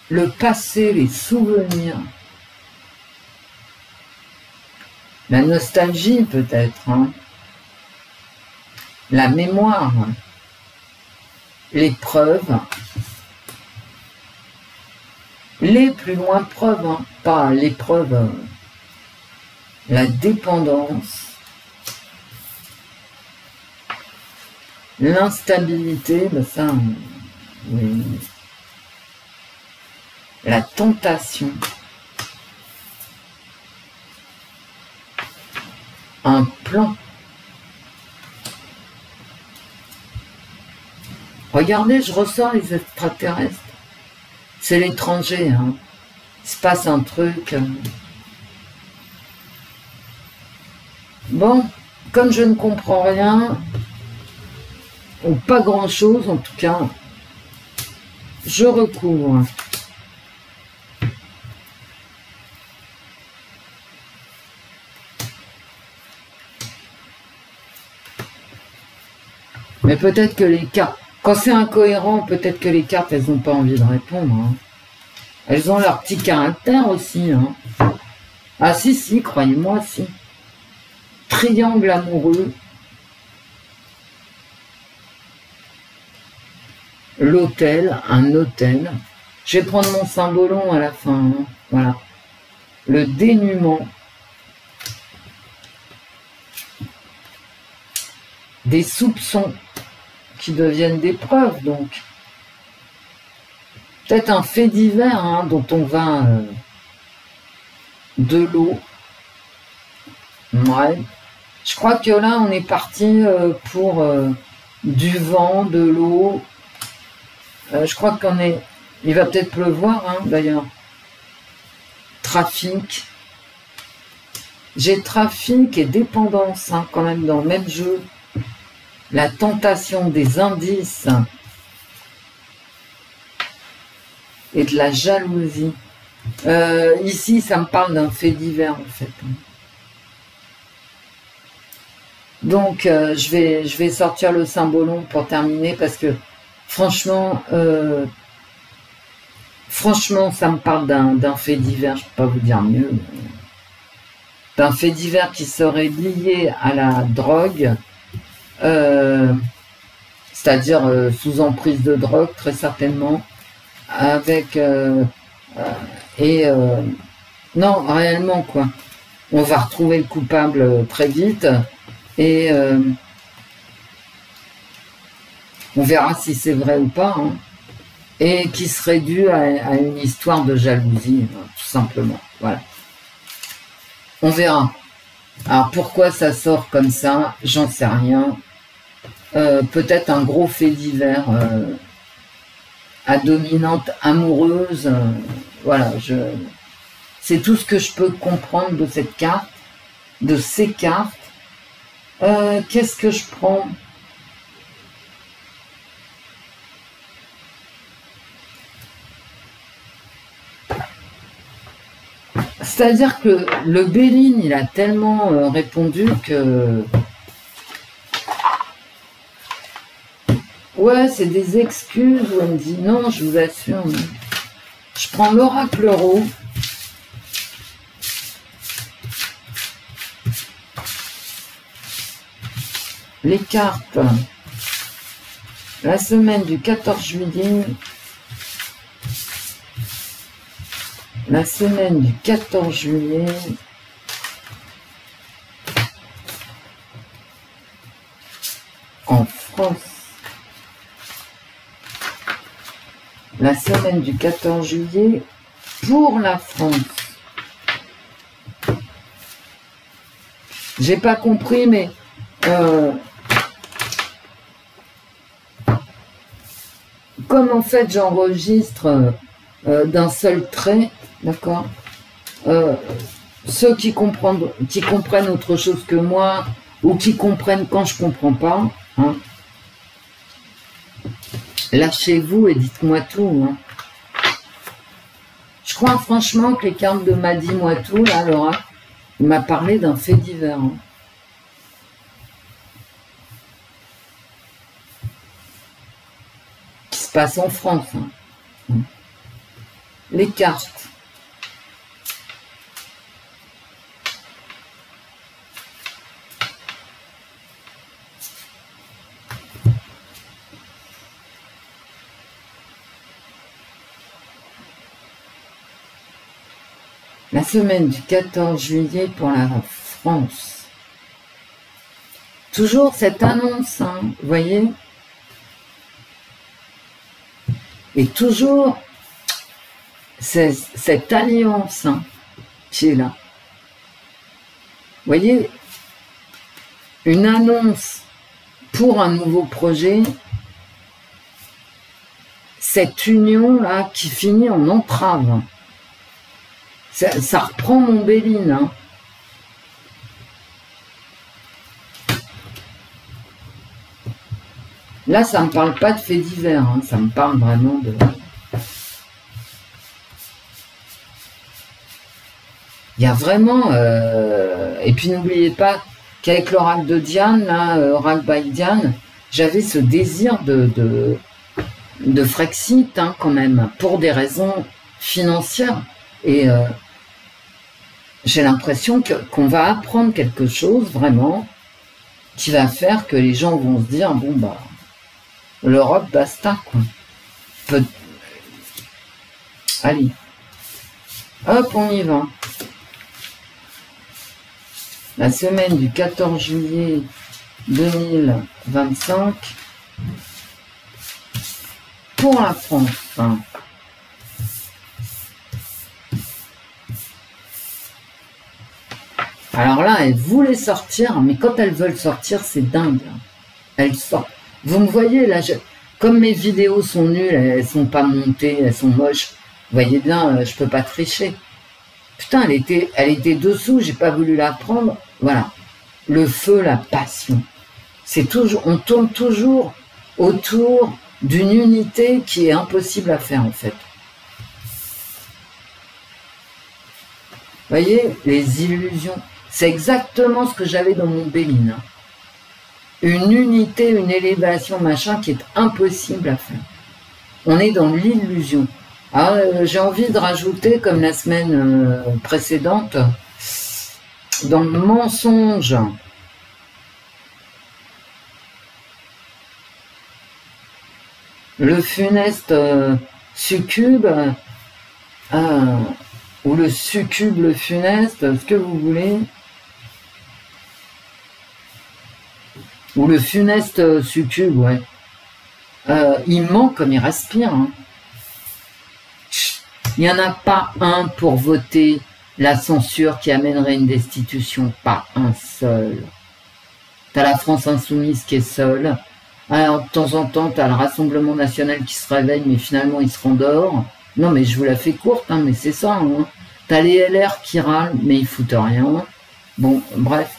le passé, les souvenirs, la nostalgie peut-être, hein, la mémoire, les preuves, les plus loin preuves, hein, pas les preuves, la dépendance, l'instabilité, ben ça, oui. La tentation, un plan. Regardez, je ressors les extraterrestres. C'est l'étranger, hein. Il se passe un truc. Bon, comme je ne comprends rien, ou pas grand-chose en tout cas, je recouvre. Mais peut-être que les cartes, quand c'est incohérent, peut-être que les cartes, elles n'ont pas envie de répondre. Hein. Elles ont leur petit caractère aussi. Hein. Ah si, croyez-moi, si. Triangle amoureux. L'hôtel, un hôtel. Je vais prendre mon symbolon à la fin. Hein. Voilà. Le dénuement. Des soupçons qui deviennent des preuves, donc. Peut-être un fait divers, hein, dont on va... de l'eau. Ouais. Je crois que là, on est parti pour du vent, de l'eau. Je crois qu'on est... Il va peut-être pleuvoir, hein, d'ailleurs. Trafic. J'ai trafic et dépendance, hein, quand même, dans le même jeu. La tentation des indices et de la jalousie. Ici, ça me parle d'un fait divers, en fait. Donc, je vais sortir le symbolon pour terminer, parce que, franchement, ça me parle d'un fait divers, je ne peux pas vous dire mieux. D'un fait divers qui serait lié à la drogue, c'est-à-dire sous emprise de drogue, très certainement, avec... non, réellement, quoi. On va retrouver le coupable très vite, et on verra si c'est vrai ou pas, hein, et qui serait dû à une histoire de jalousie, tout simplement. Voilà. On verra. Alors pourquoi ça sort comme ça, j'en sais rien. Peut-être un gros fait divers à dominante amoureuse. Voilà, c'est tout ce que je peux comprendre de cette carte, de ces cartes. Qu'est-ce que je prends? C'est-à-dire que le Béline, il a tellement répondu que... Ouais, c'est des excuses, où elle me dit non, je vous assure. Je prends l'oracle euro. Les cartes. La semaine du 14 juillet. La semaine du 14 juillet. En France. La semaine du 14 juillet pour la France. J'ai pas compris, mais comme en fait j'enregistre d'un seul trait, d'accord, ceux qui comprennent autre chose que moi, ou qui comprennent quand je comprends pas, hein, lâchez-vous et dites-moi tout. Hein. Je crois franchement que les cartes de m'a dit moi tout, là, Laura, il m'a parlé d'un fait divers. Hein. Qui se passe en France. Hein. Les cartes. La semaine du 14 juillet pour la France. Toujours cette annonce, hein, vous voyez? Et toujours cette alliance hein, qui est là. Vous voyez? Une annonce pour un nouveau projet. Cette union-là qui finit en entrave. Ça reprend mon Béline. Hein. Là, ça ne me parle pas de faits divers. Hein. Ça me parle vraiment de... Il y a vraiment... Et puis, n'oubliez pas qu'avec l'oracle de Diane, là, oracle by Diane, j'avais ce désir de Frexit, hein, quand même, pour des raisons financières. Et... j'ai l'impression qu'on va apprendre quelque chose, vraiment, qui va faire que les gens vont se dire, bon, bah, l'Europe, basta, quoi. Allez. Hop, on y va. La semaine du 14 juillet 2025 pour la France. Hein. Alors là, elles voulaient sortir, mais quand elles veulent sortir, c'est dingue. Elles sortent. Vous me voyez, là, comme mes vidéos sont nulles, elles sont pas montées, elles sont moches, vous voyez bien, je peux pas tricher. Putain, elle était dessous, j'ai pas voulu la prendre. Voilà. Le feu, la passion. C'est toujours, on tourne toujours autour d'une unité qui est impossible à faire, en fait. Vous voyez, les illusions. C'est exactement ce que j'avais dans mon Béline. Une unité, une élévation, machin, qui est impossible à faire. On est dans l'illusion. J'ai envie de rajouter, comme la semaine précédente, dans le mensonge. Le funeste succube, ou le succube, le funeste, ce que vous voulez. Ou le funeste succube, ouais. Il ment comme il respire. Hein. Il n'y en a pas un pour voter la censure qui amènerait une destitution. Pas un seul. T'as la France insoumise qui est seule. Alors, de temps en temps, t'as le Rassemblement national qui se réveille, mais finalement, il se rendort. Non, mais je vous la fais courte, hein, mais c'est ça. Hein. T'as les LR qui râlent, mais ils foutent rien. Bon, bref,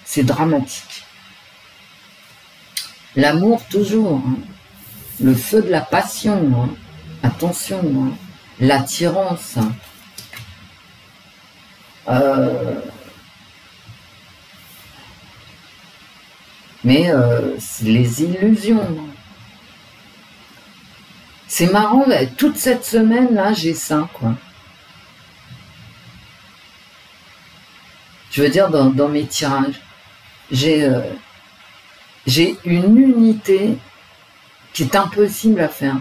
c'est dramatique. L'amour, toujours. Hein. Le feu de la passion. Hein. Attention. Hein. L'attirance. Mais c'est les illusions. C'est marrant, toute cette semaine-là, j'ai ça, quoi. Je veux dire, dans mes tirages, j'ai une unité qui est impossible à faire,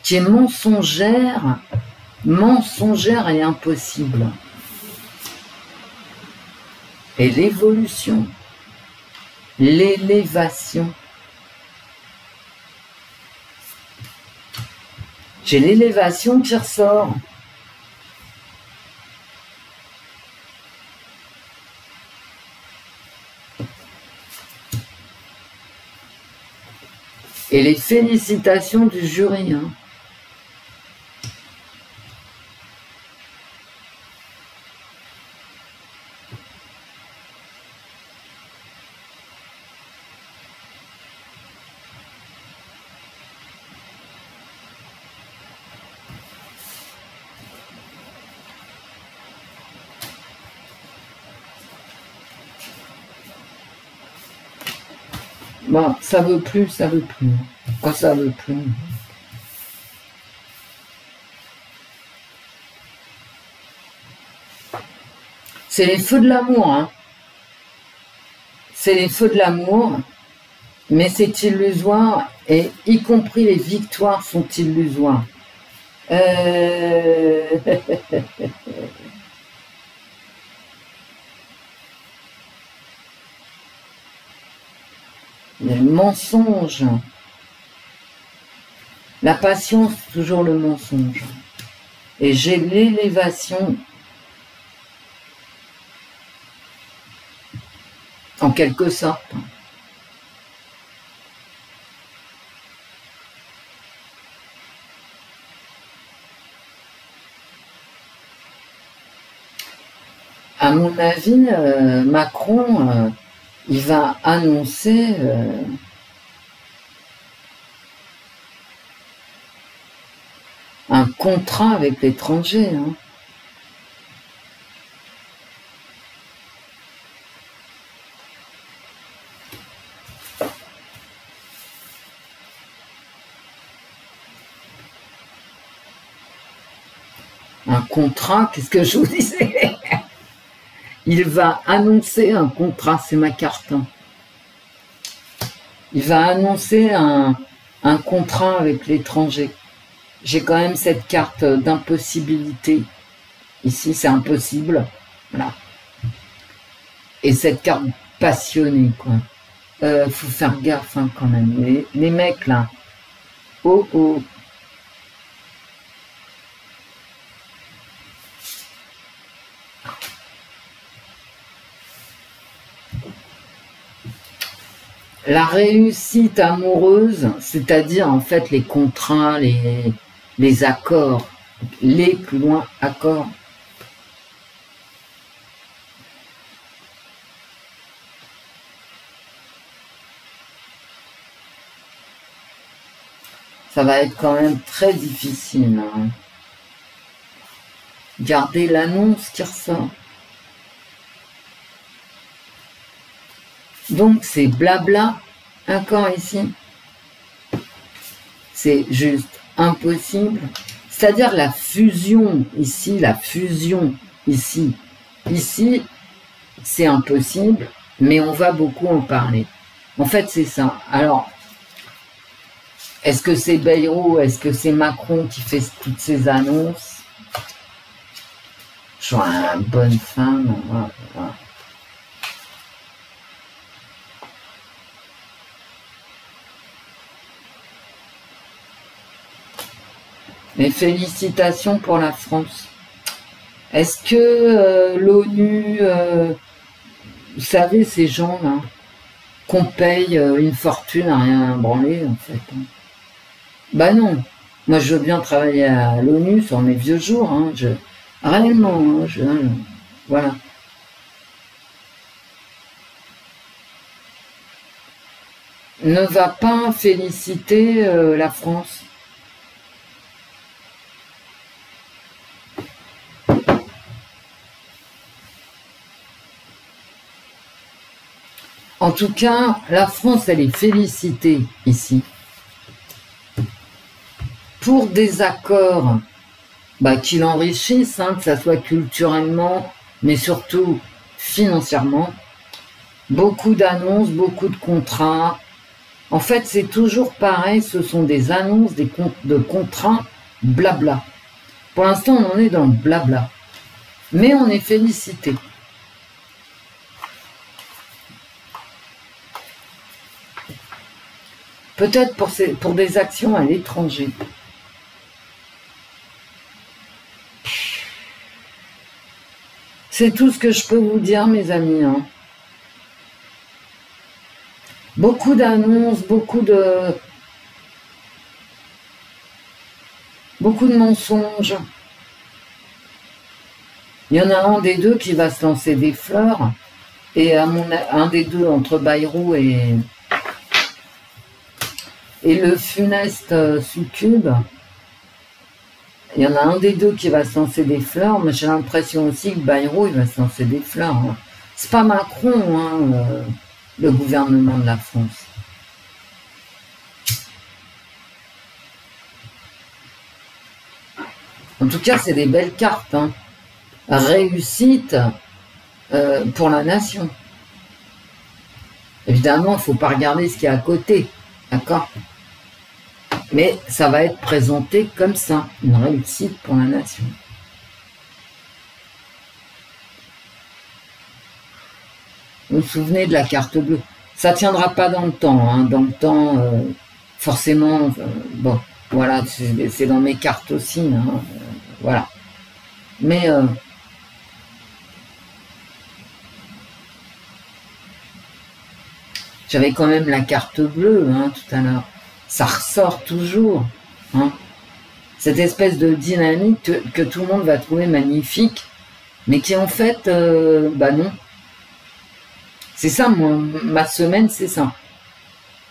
qui est mensongère et impossible. Et l'évolution, l'élévation. J'ai l'élévation qui ressort. Et les félicitations du jury. Hein. Bon, ça veut plus, ça veut plus. Quand ça veut plus. C'est les feux de l'amour, hein. C'est les feux de l'amour, mais c'est illusoire, et y compris les victoires sont illusoires. Les mensonges. La patience, toujours le mensonge. Et j'ai l'élévation, en quelque sorte. À mon avis, Macron, il va annoncer un contrat avec l'étranger. Hein. Un contrat, qu'est-ce que je vous disais? Il va annoncer un contrat, c'est ma carte. Hein. Il va annoncer un contrat avec l'étranger. J'ai quand même cette carte d'impossibilité. Ici, c'est impossible. Voilà. Et cette carte passionnée, quoi. Faut faire gaffe, hein, quand même. Les mecs, là. Oh, oh. La réussite amoureuse, c'est-à-dire en fait les contrats, les accords, les plus loin accords. Ça va être quand même très difficile. Hein. Gardez l'annonce qui ressort. Donc c'est blabla, encore ici. C'est juste impossible. C'est-à-dire la fusion ici, la fusion ici. Ici, c'est impossible, mais on va beaucoup en parler. En fait, c'est ça. Alors, est-ce que c'est Bayrou, est-ce que c'est Macron qui fait toutes ces annonces? Je suis une bonne femme. Voilà. Mais félicitations pour la France. Est-ce que l'ONU, vous savez, ces gens-là, qu'on paye une fortune à rien branler, en fait. Hein. Bah non. Moi, je veux bien travailler à l'ONU sur mes vieux jours. Hein. Réellement, hein, voilà. Ne va pas féliciter la France. En tout cas, la France, elle est félicitée ici pour des accords qui l'enrichissent, hein, que ça soit culturellement, mais surtout financièrement. Beaucoup d'annonces, beaucoup de contrats. En fait, c'est toujours pareil, ce sont des annonces, de contrats, blabla. Pour l'instant, on en est dans le blabla. Mais on est félicité. Peut-être pour des actions à l'étranger. C'est tout ce que je peux vous dire, mes amis. Hein. Beaucoup d'annonces, beaucoup de Beaucoup de mensonges. Il y en a un des deux qui va se lancer des fleurs, et un des deux entre Bayrou et le funeste succube. Il y en a un des deux qui va se lancer des fleurs, mais j'ai l'impression aussi que Bayrou, il va se lancer des fleurs. Hein. C'est pas Macron, hein, le gouvernement de la France. En tout cas, c'est des belles cartes. Hein. Réussite pour la nation. Évidemment, il ne faut pas regarder ce qu'il y a à côté. D'accord? Mais ça va être présenté comme ça. Une réussite pour la nation. Vous vous souvenez de la carte bleue? Ça ne tiendra pas dans le temps. Hein. Dans le temps, forcément, bon, voilà, c'est dans mes cartes aussi. Hein. Voilà. Mais j'avais quand même la carte bleue hein, tout à l'heure. Ça ressort toujours. Hein. Cette espèce de dynamique que tout le monde va trouver magnifique, mais qui en fait, bah non. C'est ça, moi, ma semaine, c'est ça.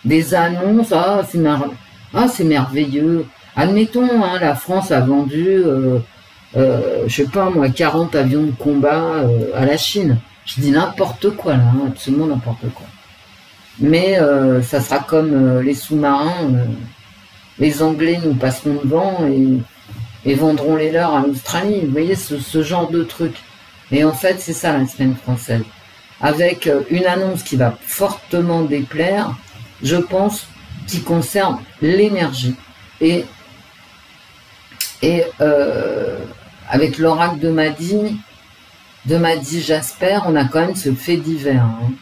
Des annonces, c'est merveilleux. Admettons, hein, la France a vendu, je sais pas moi, 40 avions de combat à la Chine. Je dis n'importe quoi là, hein, absolument n'importe quoi. Mais ça sera comme les sous-marins, les Anglais nous passeront devant et vendront les leurs à l'Australie. Vous voyez, ce genre de truc. Et en fait, c'est ça la semaine française. Avec une annonce qui va fortement déplaire, je pense, qui concerne l'énergie. Et avec l'oracle de Madi Jasper, on a quand même ce fait divers. Hein.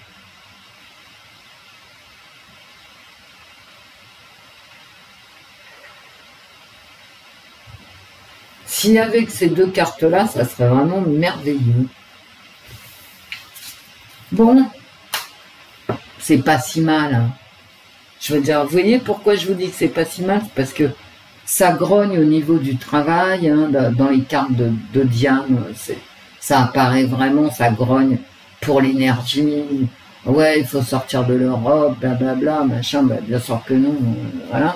Si avec ces deux cartes-là, ça serait vraiment merveilleux. Bon, c'est pas si mal. Hein. Je veux dire, vous voyez pourquoi je vous dis que c'est pas si mal? Parce que ça grogne au niveau du travail, hein, dans les cartes de Diane, ça apparaît vraiment, ça grogne pour l'énergie. Ouais, il faut sortir de l'Europe, blablabla, machin, bah, bien sûr que non, voilà.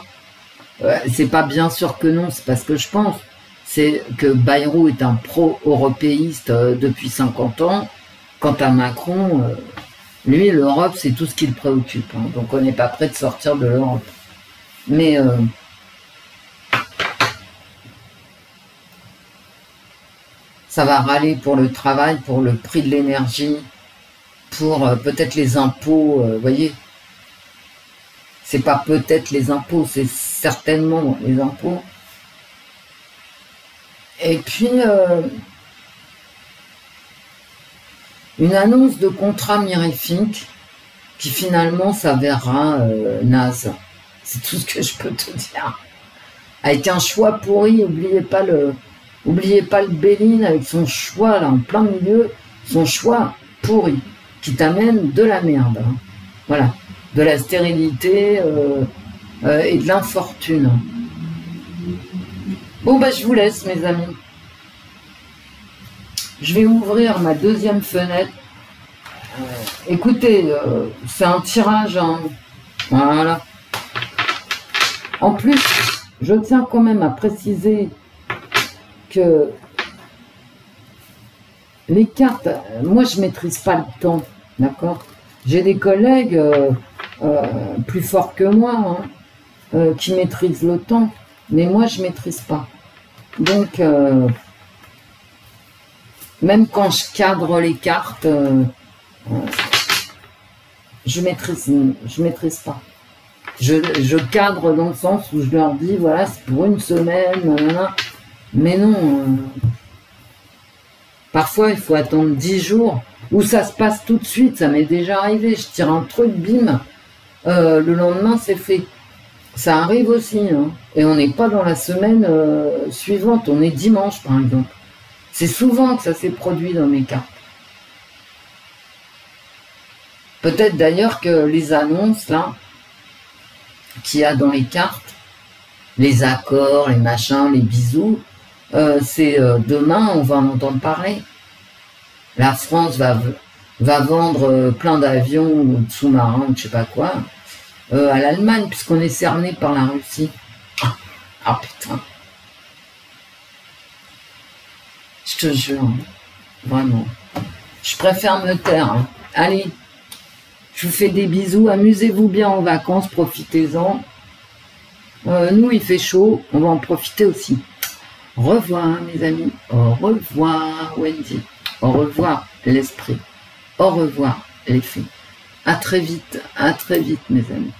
C'est pas bien sûr que non, c'est parce que je pense. C'est que Bayrou est un pro-européiste depuis 50 ans. Quant à Macron, lui, l'Europe, c'est tout ce qui le préoccupe. Hein, donc on n'est pas prêt de sortir de l'Europe. Mais ça va râler pour le travail, pour le prix de l'énergie, pour peut-être les impôts, vous voyez. C'est pas peut-être les impôts, c'est certainement les impôts. Et puis, une annonce de contrat mirifique qui finalement s'avérera naze. C'est tout ce que je peux te dire. Avec un choix pourri, n'oubliez pas le Béline avec son choix là en plein milieu, son choix pourri qui t'amène de la merde. Hein. Voilà, de la stérilité et de l'infortune. Bon, bah, je vous laisse, mes amis. Je vais ouvrir ma deuxième fenêtre. Écoutez, c'est un tirage. Hein. Voilà. En plus, je tiens quand même à préciser que les cartes, moi, je ne maîtrise pas le temps. D'accord? J'ai des collègues plus forts que moi qui maîtrisent le temps. Mais moi, je ne maîtrise pas. Donc, même quand je cadre les cartes, je maîtrise pas. Je cadre dans le sens où je leur dis, voilà, c'est pour une semaine, mais non. Parfois, il faut attendre 10 jours, où ça se passe tout de suite. Ça m'est déjà arrivé. Je tire un truc, bim, le lendemain, c'est fait. Ça arrive aussi, hein. Et on n'est pas dans la semaine suivante, on est dimanche par exemple. C'est souvent que ça s'est produit dans mes cartes. Peut-être d'ailleurs que les annonces là qu'il y a dans les cartes, les accords, les machins, les bisous, c'est demain, on va en entendre parler. La France va vendre plein d'avions ou de sous-marins, je sais pas quoi, à l'Allemagne, puisqu'on est cerné par la Russie. Ah putain. Je te jure, vraiment. Je préfère me taire. Hein. Allez, je vous fais des bisous. Amusez-vous bien en vacances, profitez-en. Nous, il fait chaud, on va en profiter aussi. Au revoir, mes amis. Au revoir, Wendy. Au revoir, l'esprit. Au revoir, les filles. À très vite, mes amis.